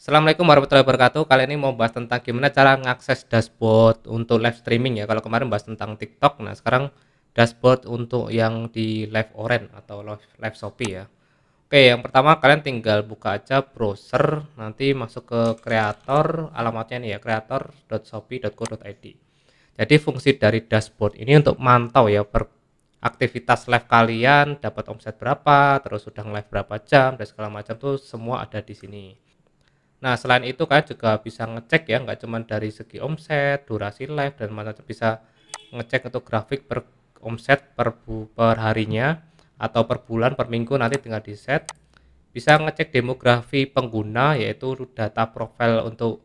Assalamualaikum warahmatullahi wabarakatuh. Kali ini mau bahas tentang gimana cara ngakses dashboard untuk live streaming ya. Kalau kemarin bahas tentang TikTok, nah sekarang dashboard untuk yang di live Oren atau live Shopee ya. Oke, yang pertama kalian tinggal buka aja browser, nanti masuk ke kreator, alamatnya nih ya, kreator.shopee.co.id. Jadi fungsi dari dashboard ini untuk mantau ya per aktivitas live kalian, dapat omset berapa, terus sudah live berapa jam dan segala macam tuh semua ada di sini. Nah, selain itu kalian juga bisa ngecek ya, nggak cuma dari segi omset, durasi live, dan macam bisa ngecek untuk grafik per omset per harinya atau per bulan, per minggu nanti tinggal di set. Bisa ngecek demografi pengguna, yaitu data profil untuk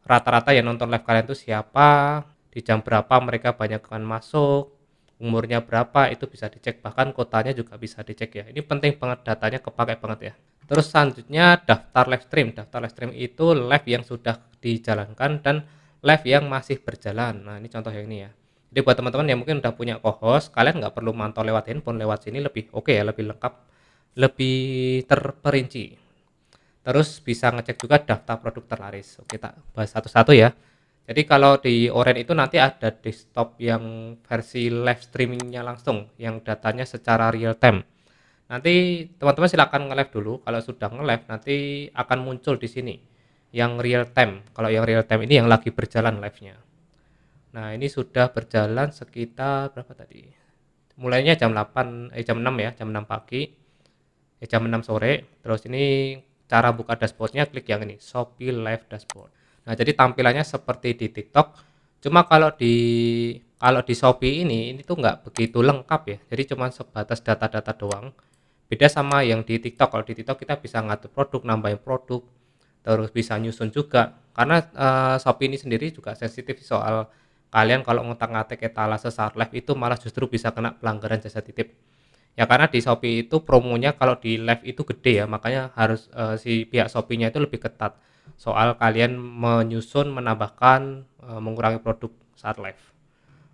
rata-rata yang nonton live kalian itu siapa, di jam berapa mereka banyak kan masuk, umurnya berapa, itu bisa dicek, bahkan kotanya juga bisa dicek ya. Ini penting banget, datanya kepakai banget ya. Terus selanjutnya daftar live stream. Daftar live stream itu live yang sudah dijalankan dan live yang masih berjalan. Nah, ini contoh yang ini ya. Jadi buat teman-teman yang mungkin udah punya co-host, kalian nggak perlu mantau lewat handphone, lewat sini lebih oke ya, lebih lengkap, lebih terperinci. Terus bisa ngecek juga daftar produk terlaris. Oke, kita bahas satu-satu ya. Jadi kalau di Oren itu nanti ada desktop yang versi live streamingnya langsung, yang datanya secara real time. Nanti teman-teman silakan nge-live dulu. Kalau sudah nge-live nanti akan muncul di sini yang real time. Kalau yang real time ini yang lagi berjalan live-nya. Nah, ini sudah berjalan sekitar berapa tadi? Mulainya jam 8 jam 6 ya, jam 6 pagi. Jam 6 sore. Terus ini cara buka dashboardnya klik yang ini, Shopee Live Dashboard. Nah, jadi tampilannya seperti di TikTok. Cuma kalau di Shopee ini tuh nggak begitu lengkap ya. Jadi cuma sebatas data-data doang. Beda sama yang di TikTok. Kalau di TikTok kita bisa ngatur produk, nambahin produk, terus bisa nyusun juga. Karena Shopee ini sendiri juga sensitif soal kalian kalau ngotak-ngatik etalase saat live itu malah justru bisa kena pelanggaran jasa titip. Ya karena di Shopee itu promonya kalau di live itu gede ya, makanya harus si pihak Shopee-nya itu lebih ketat soal kalian menyusun, menambahkan, mengurangi produk saat live.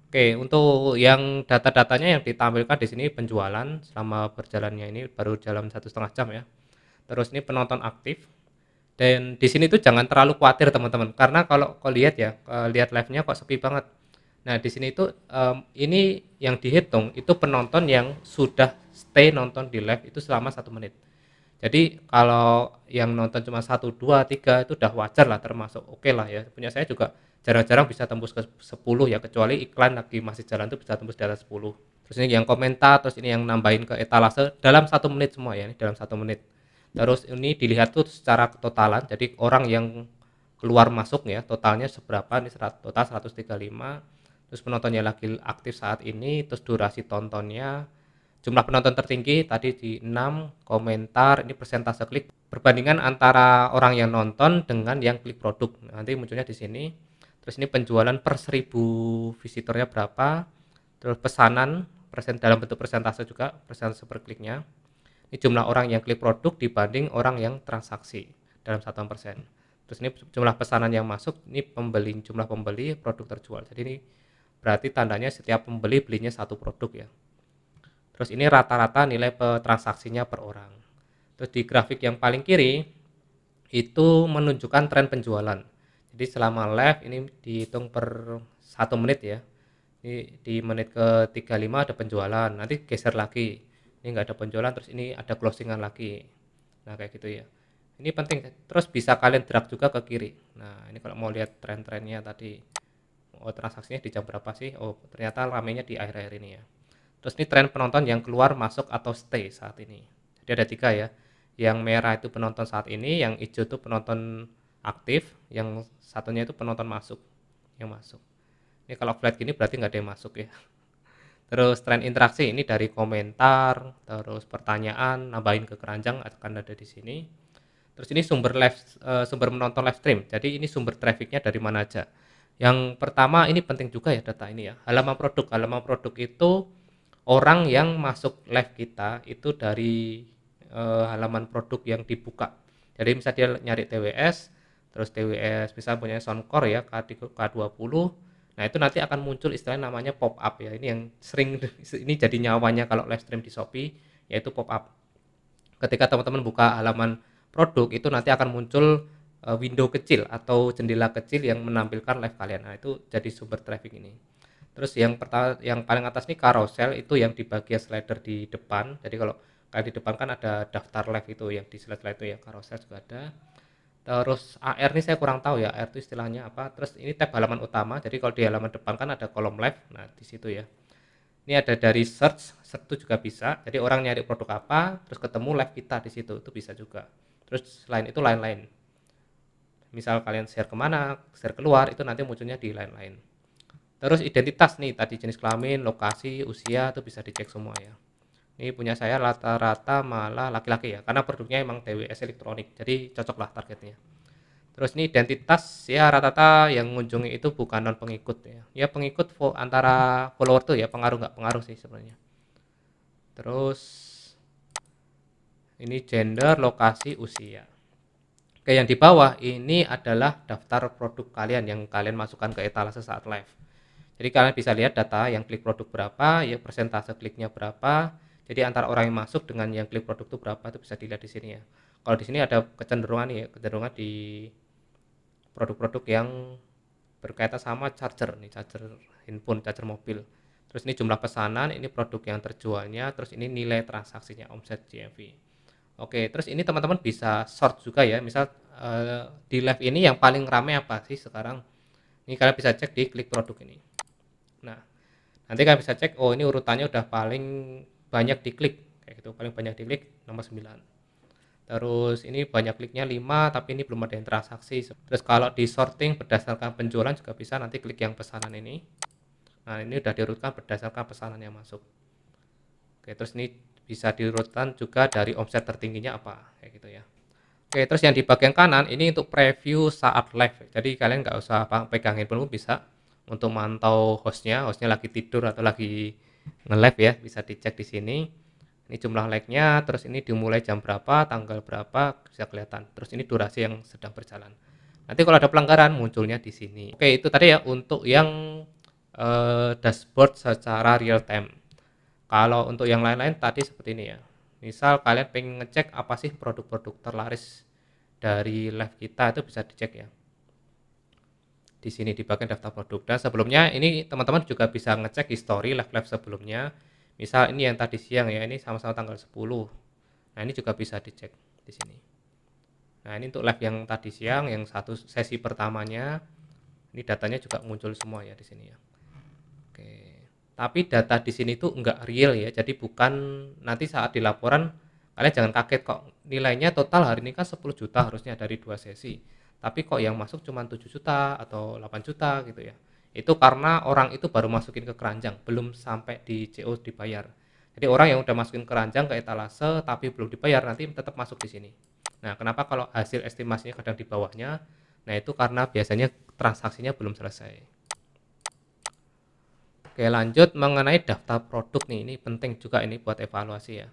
Oke, untuk yang data-datanya yang ditampilkan di sini penjualan selama berjalannya ini baru jalan 1,5 jam ya. Terus ini penonton aktif dan di sini tuh jangan terlalu khawatir teman-teman karena kalau kau lihat ya, lihat live-nya kok sepi banget. Nah, di sini tuh ini yang dihitung itu penonton yang sudah stay nonton di live itu selama 1 menit. Jadi kalau yang nonton cuma 1, 2, 3 itu udah wajar lah, termasuk oke lah ya. Punya saya juga jarang-jarang bisa tembus ke 10 ya, kecuali iklan lagi masih jalan tuh bisa tembus di atas 10. Terus ini yang komentar, terus ini yang nambahin ke etalase dalam 1 menit semua ya, ini dalam 1 menit. Terus ini dilihat tuh secara ketotalan, jadi orang yang keluar masuk ya, totalnya seberapa, ini total 135. Terus penontonnya lagi aktif saat ini, terus durasi tontonnya, jumlah penonton tertinggi tadi di 6, komentar, ini persentase klik, perbandingan antara orang yang nonton dengan yang klik produk. Nanti munculnya di sini. Terus ini penjualan per 1000 visitornya berapa, terus pesanan dalam bentuk persentase juga, persentase per kliknya. Ini jumlah orang yang klik produk dibanding orang yang transaksi dalam 1%. Terus ini jumlah pesanan yang masuk, ini jumlah pembeli, produk terjual. Jadi ini berarti tandanya setiap pembeli belinya satu produk ya. Terus ini rata-rata nilai transaksinya per orang. Terus di grafik yang paling kiri itu menunjukkan tren penjualan. Jadi selama live ini dihitung per 1 menit ya. Ini di menit ke 35 ada penjualan, nanti geser lagi. Ini enggak ada penjualan, terus ini ada closingan lagi. Nah, kayak gitu ya. Ini penting. Terus bisa kalian drag juga ke kiri. Nah, ini kalau mau lihat tren-trennya tadi. Oh, transaksinya di jam berapa sih? Oh, ternyata ramenya di akhir-akhir ini ya. Terus ini tren penonton yang keluar, masuk, atau stay saat ini. Jadi ada 3 ya. Yang merah itu penonton saat ini, yang hijau itu penonton aktif, yang satunya itu penonton masuk, yang masuk. Ini kalau flat gini berarti nggak ada yang masuk ya. Terus tren interaksi ini dari komentar, terus pertanyaan, nambahin ke keranjang akan ada di sini. Terus ini sumber menonton live stream. Jadi ini sumber trafficnya dari mana aja. Yang pertama ini penting juga ya data ini ya. Halaman produk. Halaman produk itu orang yang masuk live kita itu dari halaman produk yang dibuka. Jadi misalnya dia nyari TWS, terus TWS misalnya punya Soundcore ya K20. Nah, itu nanti akan muncul istilah namanya pop up ya. Ini yang sering ini jadi nyawanya kalau live stream di Shopee, yaitu pop up. Ketika teman-teman buka halaman produk itu nanti akan muncul window kecil atau jendela kecil yang menampilkan live kalian. Nah, itu jadi sumber traffic ini. Terus yang pertama, yang paling atas nih carousel, itu yang di bagian slider di depan. Jadi kalau kayak di depan kan ada daftar live itu yang di slide-slide itu ya, carousel juga ada. Terus AR nih saya kurang tahu ya, AR itu istilahnya apa. Terus ini tab halaman utama. Jadi kalau di halaman depan kan ada kolom live. Nah, di situ ya. Ini ada dari search, search itu juga bisa. Jadi orang nyari produk apa, terus ketemu live kita di situ, itu bisa juga. Terus selain itu lain-lain. Misal kalian share kemana, share keluar, itu nanti munculnya di lain-lain. Terus identitas nih, tadi jenis kelamin, lokasi, usia, itu bisa dicek semua ya. Ini punya saya rata-rata malah laki-laki ya, karena produknya emang TWS elektronik, jadi cocok lah targetnya. Terus ini identitas ya, rata-rata yang mengunjungi itu bukan non pengikut ya. Ya pengikut antara follower tuh ya, pengaruh nggak pengaruh sih sebenarnya. Terus ini gender, lokasi, usia. Oke, yang di bawah ini adalah daftar produk kalian yang kalian masukkan ke etalase saat live. Jadi kalian bisa lihat data yang klik produk berapa, ya persentase kliknya berapa. Jadi antara orang yang masuk dengan yang klik produk itu berapa, itu bisa dilihat di sini ya. Kalau di sini ada kecenderungan ya, kecenderungan di produk-produk yang berkaitan sama charger nih, charger handphone, charger mobil. Terus ini jumlah pesanan, ini produk yang terjualnya, terus ini nilai transaksinya, omset GMV. Oke, terus ini teman-teman bisa sort juga ya. Misal di live ini yang paling ramai apa sih sekarang? Ini kalian bisa cek di klik produk ini. Nah, nanti kalian bisa cek, oh ini urutannya udah paling banyak diklik kayak gitu, paling banyak diklik nomor 9. Terus ini banyak kliknya 5, tapi ini belum ada yang transaksi. Terus kalau di sorting berdasarkan penjualan juga bisa, nanti klik yang pesanan ini. Nah, ini udah diurutkan berdasarkan pesanan yang masuk. Oke, terus ini bisa diurutkan juga dari omset tertingginya apa kayak gitu ya. Oke, terus yang di bagian kanan ini untuk preview saat live. Jadi kalian nggak usah pegang handphone pun bisa untuk mantau hostnya lagi tidur atau lagi nge-live ya, bisa dicek di sini. Ini jumlah like-nya, terus ini dimulai jam berapa, tanggal berapa, bisa kelihatan. Terus ini durasi yang sedang berjalan. Nanti kalau ada pelanggaran munculnya di sini. Oke, itu tadi ya untuk yang dashboard secara real time. Kalau untuk yang lain-lain tadi seperti ini ya. Misal kalian pengen ngecek apa sih produk-produk terlaris dari live kita, itu bisa dicek ya. Di sini di bagian daftar produk. Dan sebelumnya ini teman-teman juga bisa ngecek history live-live sebelumnya. Misal ini yang tadi siang ya, ini sama-sama tanggal 10. Nah, ini juga bisa dicek di sini. Nah, ini untuk live yang tadi siang, yang satu sesi pertamanya. Ini datanya juga muncul semua ya di sini ya. Oke. Tapi data di sini tuh enggak real ya. Jadi bukan nanti saat di laporan kalian jangan kaget kok nilainya total hari ini kan 10 juta harusnya dari 2 sesi. Tapi kok yang masuk cuma 7 juta atau 8 juta gitu ya. Itu karena orang itu baru masukin ke keranjang, belum sampai di CO dibayar. Jadi orang yang udah masukin keranjang ke etalase tapi belum dibayar nanti tetap masuk di sini. Nah, kenapa kalau hasil estimasinya kadang di bawahnya? Nah, itu karena biasanya transaksinya belum selesai. Oke, lanjut mengenai daftar produk nih. Ini penting juga ini buat evaluasi ya.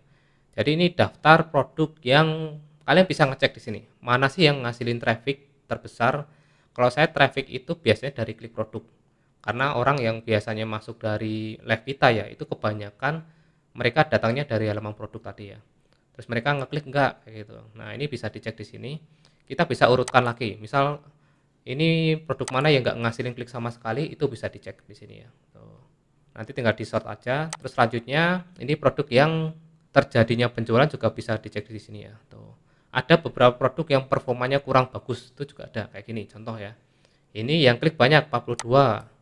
Jadi ini daftar produk yang kalian bisa ngecek di sini. Mana sih yang ngasilin traffic terbesar? Kalau saya traffic itu biasanya dari klik produk. Karena orang yang biasanya masuk dari live kita ya, itu kebanyakan mereka datangnya dari halaman produk tadi ya. Terus mereka ngeklik enggak kayak gitu. Nah, ini bisa dicek di sini. Kita bisa urutkan lagi. Misal ini produk mana yang enggak ngasilin klik sama sekali, itu bisa dicek di sini ya. Tuh. Nanti tinggal di sort aja. Terus selanjutnya ini produk yang terjadinya penjualan juga bisa dicek di sini ya. Tuh. Ada beberapa produk yang performanya kurang bagus, itu juga ada kayak gini contoh ya. Ini yang klik banyak 42.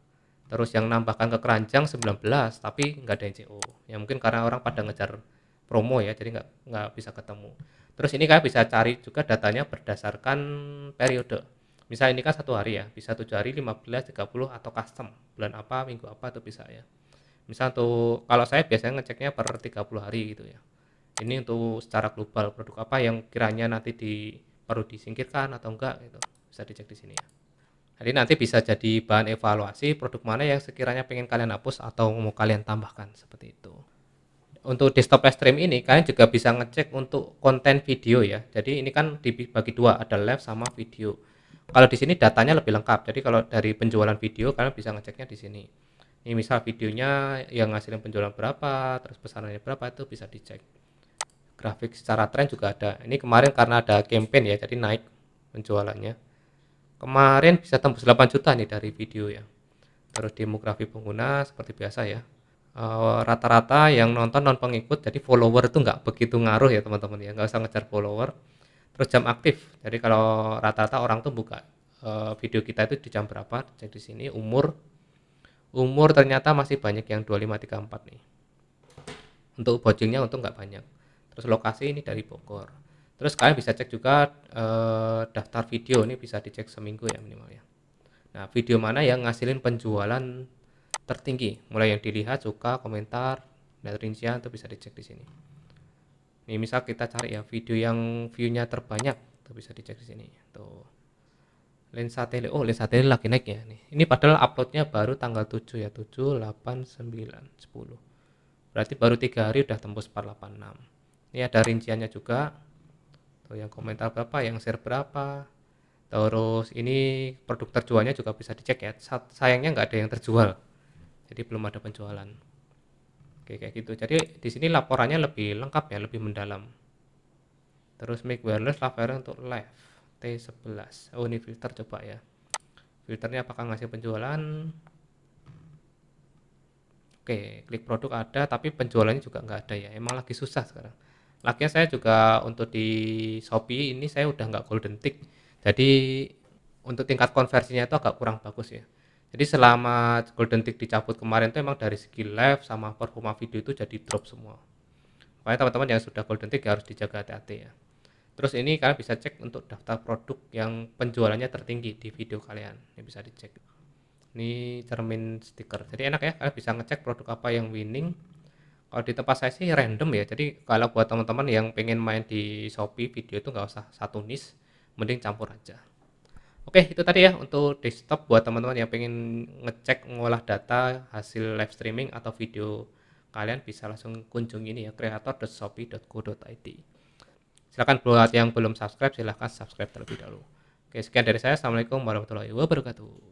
Terus yang nambahkan ke keranjang 19, tapi nggak ada yang CO. Ya mungkin karena orang pada ngejar promo ya, jadi nggak bisa ketemu. Terus ini kalian bisa cari juga datanya berdasarkan periode. Misal ini kan 1 hari ya, bisa 7 hari, 15, 30 atau custom. Bulan apa, minggu apa itu bisa ya. Misal untuk kalau saya biasanya ngeceknya per 30 hari gitu ya. Ini untuk secara global produk apa yang kiranya nanti perlu disingkirkan atau enggak gitu. Bisa dicek di sini ya. Jadi nanti bisa jadi bahan evaluasi produk mana yang sekiranya pengen kalian hapus atau mau kalian tambahkan seperti itu. Untuk desktop live stream ini kalian juga bisa ngecek untuk konten video ya. Jadi ini kan dibagi dua, ada live sama video. Kalau di sini datanya lebih lengkap. Jadi kalau dari penjualan video kalian bisa ngeceknya di sini. Ini misal videonya yang ngasilin penjualan berapa, terus pesanannya berapa, itu bisa dicek. Grafik secara tren juga ada. Ini kemarin karena ada campaign ya, jadi naik penjualannya. Kemarin bisa tembus 8 juta nih dari video ya. Terus demografi pengguna seperti biasa ya. Rata-rata yang nonton non pengikut, jadi follower itu nggak begitu ngaruh ya teman-teman ya, nggak usah ngejar follower. Terus jam aktif, jadi kalau rata-rata orang tuh buka video kita itu di jam berapa, cek di sini. Umur ternyata masih banyak yang 25 34 nih. Untuk bojingnya untuk nggak banyak. Terus lokasi ini dari Bogor. Terus kalian bisa cek juga daftar video, ini bisa dicek seminggu ya minimal ya. Nah, video mana yang ngasilin penjualan tertinggi, mulai yang dilihat, suka, komentar, dan rincian itu bisa dicek di sini. Ini misal kita cari ya video yang view-nya terbanyak, itu bisa dicek di sini. Tuh. Lensa tele, oh lensa tele lagi naik ya nih. Ini padahal uploadnya baru tanggal 7 ya, 7, 8, 9, 10. Berarti baru 3 hari udah tembus 486. Ini ada rinciannya juga. Tuh yang komentar berapa, yang share berapa. Terus ini produk terjualnya juga bisa dicek ya. Sayangnya nggak ada yang terjual, jadi belum ada penjualan. Oke, kayak gitu. Jadi di sini laporannya lebih lengkap ya, lebih mendalam. Terus mic wireless lavalier untuk live T11. Oh, ini filter coba ya. Filternya apakah ngasih penjualan? Oke, klik produk ada, tapi penjualannya juga nggak ada ya. Emang lagi susah sekarang. Lagian saya juga untuk di Shopee ini saya udah nggak golden tick. Jadi untuk tingkat konversinya itu agak kurang bagus ya. Jadi selama golden tick dicabut kemarin itu emang dari segi live sama performa video itu jadi drop semua. Makanya teman-teman yang sudah golden tick harus dijaga hati-hati ya. Terus ini kalian bisa cek untuk daftar produk yang penjualannya tertinggi di video kalian. Ini bisa dicek. Ini cermin stiker. Jadi enak ya, kalian bisa ngecek produk apa yang winning. Kalau di tempat saya sih random ya. Jadi kalau buat teman-teman yang pengen main di Shopee video itu nggak usah satu niche, mending campur aja. Oke, itu tadi ya untuk desktop buat teman-teman yang pengen ngecek ngolah data hasil live streaming atau video kalian, bisa langsung kunjungi ini ya, creator.shopee.co.id. Silahkan buat yang belum subscribe, silahkan subscribe terlebih dahulu. Oke, sekian dari saya. Assalamualaikum warahmatullahi wabarakatuh.